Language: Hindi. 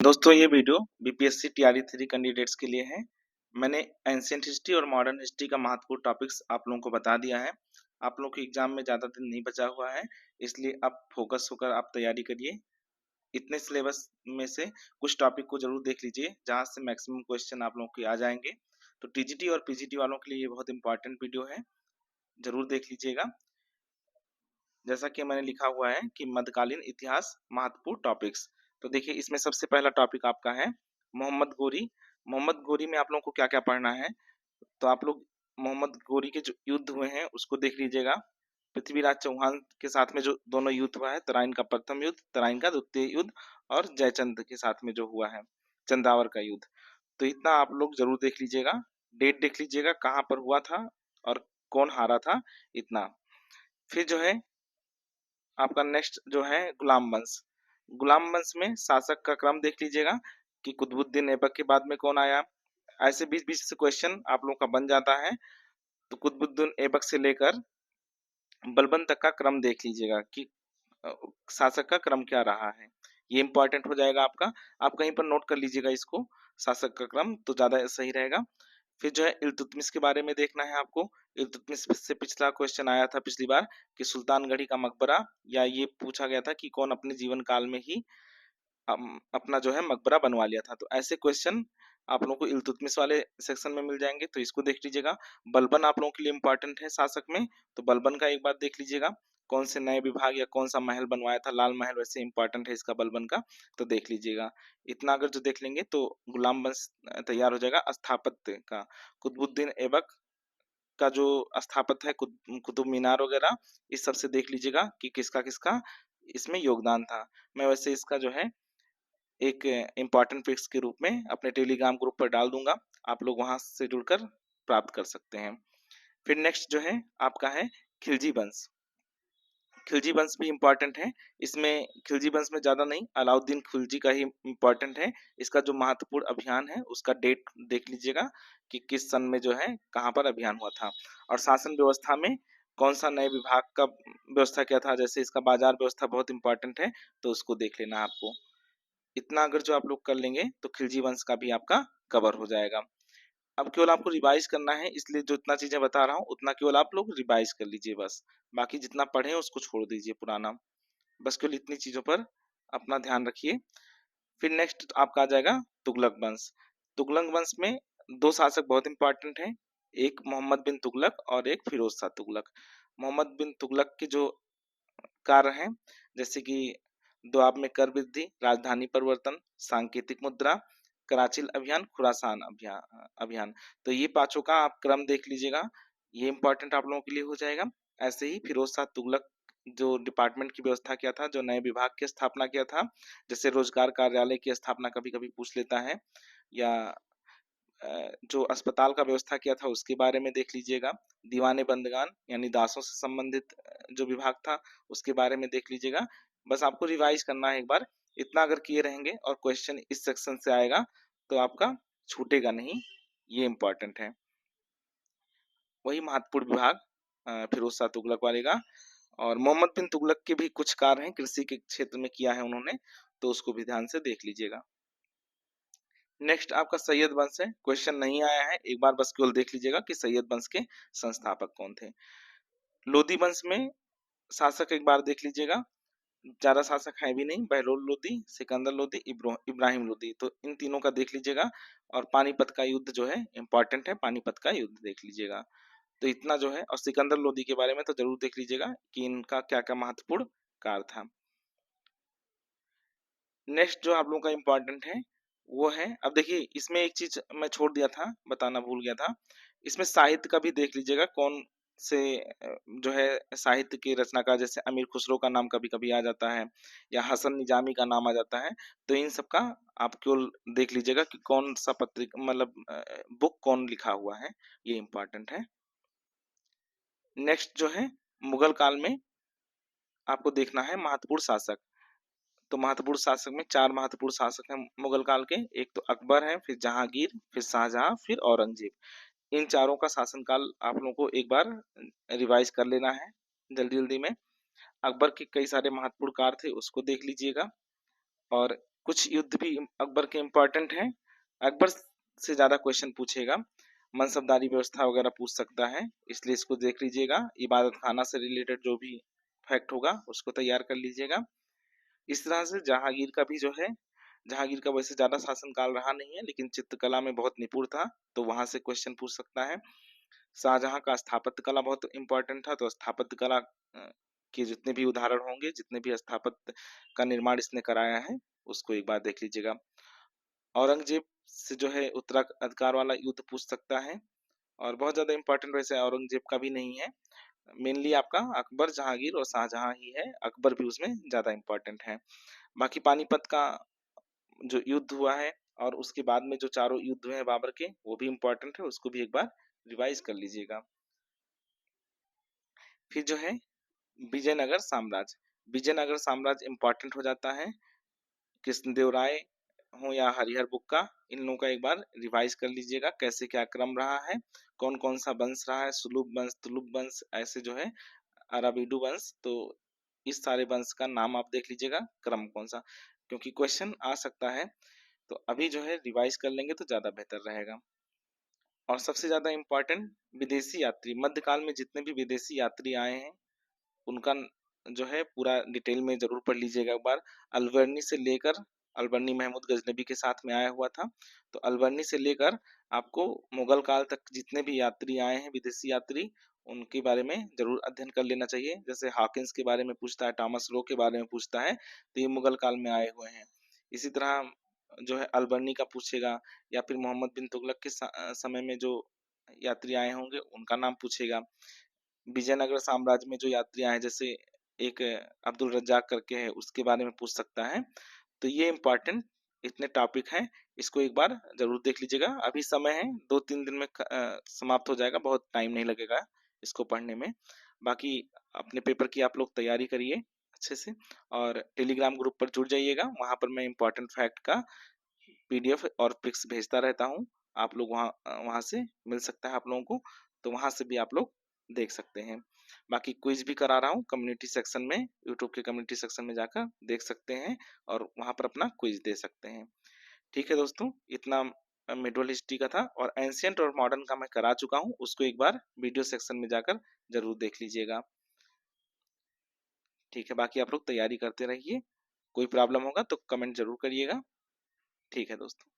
दोस्तों ये वीडियो बीपीएससी टीआरई 3 कैंडिडेट्स के लिए है। मैंने एंशिएंट हिस्ट्री और मॉडर्न हिस्ट्री का महत्वपूर्ण टॉपिक्स आप लोगों को बता दिया है। आप लोगों के एग्जाम में ज़्यादा दिन नहीं बचा हुआ है, इसलिए आप फोकस होकर आप तैयारी करिए। इतने सिलेबस में से कुछ टॉपिक को जरूर देख लीजिए जहाँ से मैक्सिमम क्वेश्चन आप लोगों के आ जाएंगे। तो टीजीटी और पीजीटी वालों के लिए ये बहुत इंपॉर्टेंट वीडियो है, जरूर देख लीजिएगा। जैसा कि मैंने लिखा हुआ है कि मध्यकालीन इतिहास महत्वपूर्ण टॉपिक्स। तो देखिए इसमें सबसे पहला टॉपिक आपका है मोहम्मद गोरी। मोहम्मद गोरी में आप लोगों को क्या क्या पढ़ना है, तो आप लोग मोहम्मद गोरी के जो युद्ध हुए हैं उसको देख लीजिएगा। पृथ्वीराज चौहान के साथ में जो दोनों युद्ध हुआ है, तराइन का प्रथम युद्ध, तराइन का द्वितीय युद्ध, और जयचंद के साथ में जो हुआ है चंदावर का युद्ध। तो इतना आप लोग जरूर देख लीजिएगा। डेट देख लीजिएगा कहाँ पर हुआ था और कौन हारा था, इतना। फिर जो है आपका नेक्स्ट जो है गुलाम वंश। गुलाम वंश में शासक का क्रम देख लीजिएगा कि कुतुबुद्दीन ऐबक के बाद में कौन आया। ऐसे बीच बीच से क्वेश्चन आप लोगों का बन जाता है। तो कुतुबुद्दीन ऐबक से लेकर बलबन तक का क्रम देख लीजिएगा कि शासक का क्रम क्या रहा है। ये इंपॉर्टेंट हो जाएगा आपका, आप कहीं पर नोट कर लीजिएगा इसको, शासक का क्रम तो ज्यादा सही रहेगा। फिर जो है इल्तुतमिश के बारे में देखना है आपको। इल्तुतमिश से पिछला क्वेश्चन आया था पिछली बार कि सुल्तानगढ़ी का मकबरा, या ये पूछा गया था कि कौन अपने जीवन काल में ही अपना जो है मकबरा बनवा लिया था। तो ऐसे क्वेश्चन आप लोगों को इल्तुतमिश वाले सेक्शन में मिल जाएंगे, तो इसको देख लीजिएगा। बलबन आप लोगों के लिए इंपॉर्टेंट है शासक में, तो बलबन का एक बार देख लीजिएगा। कौन से नए विभाग या कौन सा महल बनवाया था, लाल महल वैसे इंपॉर्टेंट है इसका बलबन का, तो देख लीजिएगा। इतना अगर जो देख लेंगे तो गुलाम वंश तैयार हो जाएगा। स्थापत्य का कुतुबुद्दीन ऐबक का जो स्थापत्य है, कुतुब मीनार वगैरह, इस सब से देख लीजिएगा कि किसका किसका इसमें योगदान था। मैं वैसे इसका जो है एक इम्पॉर्टेंट फिक्स के रूप में अपने टेलीग्राम ग्रुप पर डाल दूंगा, आप लोग वहां से जुड़कर प्राप्त कर सकते हैं। फिर नेक्स्ट जो है आपका है खिलजी वंश। खिलजी वंश भी इम्पोर्टेंट है। इसमें खिलजी वंश में ज्यादा नहीं, अलाउद्दीन खिलजी का ही इम्पोर्टेंट है। इसका जो महत्वपूर्ण अभियान है उसका डेट देख लीजिएगा कि किस सन में जो है कहाँ पर अभियान हुआ था। और शासन व्यवस्था में कौन सा नए विभाग का व्यवस्था किया था, जैसे इसका बाजार व्यवस्था बहुत इंपॉर्टेंट है, तो उसको देख लेना आपको। इतना अगर जो आप लोग कर लेंगे तो खिलजी वंश का भी आपका कवर हो जाएगा। अब केवल आपको रिवाइज करना है, इसलिए जो इतना चीजें बता रहा हूँ उतना केवल आप लोग रिवाइज कर लीजिए बस। बाकी जितना पढ़े उसको छोड़ दीजिए पुराना, बस केवल इतनी चीजों पर अपना ध्यान रखिए। फिर नेक्स्ट आपका आ जाएगा तुगलक वंश। तुगलक वंश में दो शासक बहुत इंपॉर्टेंट हैं, एक मोहम्मद बिन तुगलक और एक फिरोज शाह तुगलक। मोहम्मद बिन तुगलक के जो कार्य हैं, जैसे कि दोआब में कर वृद्धि, राजधानी परिवर्तन, सांकेतिक मुद्रा, कराचिल अभियान, खुरासान अभियान अभियान तो ये पांचों का आप क्रम देख लीजिएगा, ये इंपॉर्टेंट आप लोगों के लिए हो जाएगा। ऐसे ही फिरोज शाह तुगलक जो डिपार्टमेंट की व्यवस्था किया था, जो नए विभाग की स्थापना किया था, जैसे रोजगार कार्यालय की स्थापना कभी कभी पूछ लेता है, या जो अस्पताल का व्यवस्था किया था उसके बारे में देख लीजिएगा। दीवाने बंदगान यानी दासों से संबंधित जो विभाग था उसके बारे में देख लीजिएगा। बस आपको रिवाइज करना है एक बार, इतना अगर किए रहेंगे और क्वेश्चन इस सेक्शन से आएगा तो आपका छूटेगा नहीं, ये इंपॉर्टेंट है। वही महत्वपूर्ण विभाग फिरोज शाह तुगलक वाले का। और मोहम्मद बिन तुगलक के भी कुछ कार्य हैं कृषि के क्षेत्र में किया है उन्होंने, तो उसको भी ध्यान से देख लीजिएगा। नेक्स्ट आपका सैयद वंश है, क्वेश्चन नहीं आया है, एक बार बस केवल देख लीजिएगा कि सैयद वंश के संस्थापक कौन थे। लोधी वंश में शासक एक बार देख लीजिएगा, ज्यादा शासक है भी नहीं, बहलोल लोधी, सिकंदर लोधी, इब्राहिम लोधी, तो इन तीनों का देख लीजिएगा। और पानीपत का युद्ध जो है इंपॉर्टेंट है, पानीपत का युद्ध देख लीजिएगा। तो इतना जो है, और सिकंदर लोधी के बारे में तो जरूर देख लीजिएगा कि इनका क्या क्या महत्वपूर्ण कार्य था। नेक्स्ट जो आप लोगों का इम्पोर्टेंट है वो है, अब देखिए इसमें एक चीज मैं छोड़ दिया था, बताना भूल गया था। इसमें साहित्य का भी देख लीजिएगा, कौन से जो है साहित्य के रचनाकार, जैसे अमीर खुसरो का नाम कभी कभी आ जाता है, या हसन निजामी का नाम आ जाता है, तो इन सब का आप केवल देख लीजिएगा कि कौन सा पत्रिका मतलब बुक कौन लिखा हुआ है, ये इम्पोर्टेंट है। नेक्स्ट जो है मुगल काल में आपको देखना है महत्वपूर्ण शासक। तो महत्वपूर्ण शासक में चार महत्वपूर्ण शासक हैं मुगल काल के, एक तो अकबर है, फिर जहांगीर, फिर शाहजहां, फिर औरंगजेब। इन चारों का शासनकाल आप लोगों को एक बार रिवाइज कर लेना है जल्दी जल्दी में। अकबर के कई सारे महत्वपूर्ण कार्य थे उसको देख लीजिएगा। और कुछ युद्ध भी अकबर के इम्पोर्टेंट हैं। अकबर से ज़्यादा क्वेश्चन पूछेगा, मनसबदारी व्यवस्था वगैरह पूछ सकता है, इसलिए इसको देख लीजिएगा। इबादत खाना से रिलेटेड जो भी फैक्ट होगा उसको तैयार कर लीजिएगा। इस तरह से जहांगीर का भी जो है, जहांगीर का वैसे ज़्यादा शासनकाल रहा नहीं है, लेकिन चित्रकला में बहुत निपुण था, तो वहां से क्वेश्चन पूछ सकता है। शाहजहां का स्थापत्य कला बहुत इम्पोर्टेंट था, तो स्थापत्य कला के जितने भी उदाहरण होंगे, जितने भी स्थापत्य का निर्माण इसने कराया है, उसको एक बार देख लीजिएगा। औरंगजेब से जो है उत्तराधिकार वाला युद्ध पूछ सकता है, और बहुत ज्यादा इम्पोर्टेंट वैसे औरंगजेब का भी नहीं है, मेनली आपका अकबर, जहांगीर और शाहजहां ही है, अकबर भी उसमें ज्यादा इम्पोर्टेंट है। बाकी पानीपत का जो युद्ध हुआ है और उसके बाद में जो चारों युद्ध हुए हैं बाबर के, वो भी इम्पोर्टेंट है, उसको भी एक बार रिवाइज कर लीजिएगा। फिर जो है विजयनगर साम्राज्य, विजयनगर साम्राज्य इम्पोर्टेंट हो जाता है। कृष्णदेव राय हो या हरिहर बुक्का, इन लोगों का एक बार रिवाइज कर लीजिएगा, कैसे क्या क्रम रहा है, कौन कौन सा वंश रहा है, सुलुभ वंश, तुलुभ वंश, ऐसे जो है अराबिडु वंश, तो इस सारे वंश का नाम आप देख लीजिएगा, क्रम कौन सा, क्योंकि क्वेश्चन आ सकता है, तो अभी जो है रिवाइज कर लेंगे तो ज्यादा बेहतर रहेगा। और सबसे ज्यादा इम्पोर्टेंट विदेशी यात्री, मध्यकाल में जितने भी विदेशी यात्री आए हैं उनका जो है पूरा डिटेल में जरूर पढ़ लीजिएगा एक बार। अलवर्नी से लेकर, अलवर्नी महमूद गजनबी के साथ में आया हुआ था, तो अलवर्नी से लेकर आपको मुगल काल तक जितने भी यात्री आए हैं, विदेशी यात्री, उनके बारे में जरूर अध्ययन कर लेना चाहिए। जैसे हॉकिंस के बारे में पूछता है, टॉमस रो के बारे में पूछता है, तो ये मुगल काल में आए हुए हैं। इसी तरह जो है अलबर्नी का पूछेगा, या फिर मोहम्मद बिन तुगलक के समय में जो यात्री आए होंगे उनका नाम पूछेगा। विजयनगर साम्राज्य में जो यात्री आए, जैसे एक अब्दुल रज्जाक करके है, उसके बारे में पूछ सकता है। तो ये इम्पोर्टेंट इतने टॉपिक हैं, इसको एक बार जरूर देख लीजिएगा। अभी समय है, 2-3 दिन में समाप्त हो जाएगा, बहुत टाइम नहीं लगेगा इसको पढ़ने में। बाकी अपने पेपर की आप लोग तैयारी करिए अच्छे से, और टेलीग्राम ग्रुप पर जुड़ जाइएगा, वहां पर मैं इम्पोर्टेंट फैक्ट का पीडीएफ और पिक्स भेजता रहता हूँ। आप लोग वहाँ वहाँ से मिल सकता है आप लोगों को, तो वहाँ से भी आप लोग देख सकते हैं। बाकी क्विज भी करा रहा हूँ कम्युनिटी सेक्शन में, यूट्यूब के कम्युनिटी सेक्शन में जाकर देख सकते हैं, और वहाँ पर अपना क्विज दे सकते हैं। ठीक है दोस्तों, इतना मिडल हिस्ट्री का था, और एंशियंट और मॉडर्न का मैं करा चुका हूँ, उसको एक बार वीडियो सेक्शन में जाकर जरूर देख लीजिएगा। ठीक है, बाकी आप लोग तैयारी करते रहिए, कोई प्रॉब्लम होगा तो कमेंट जरूर करिएगा। ठीक है दोस्तों।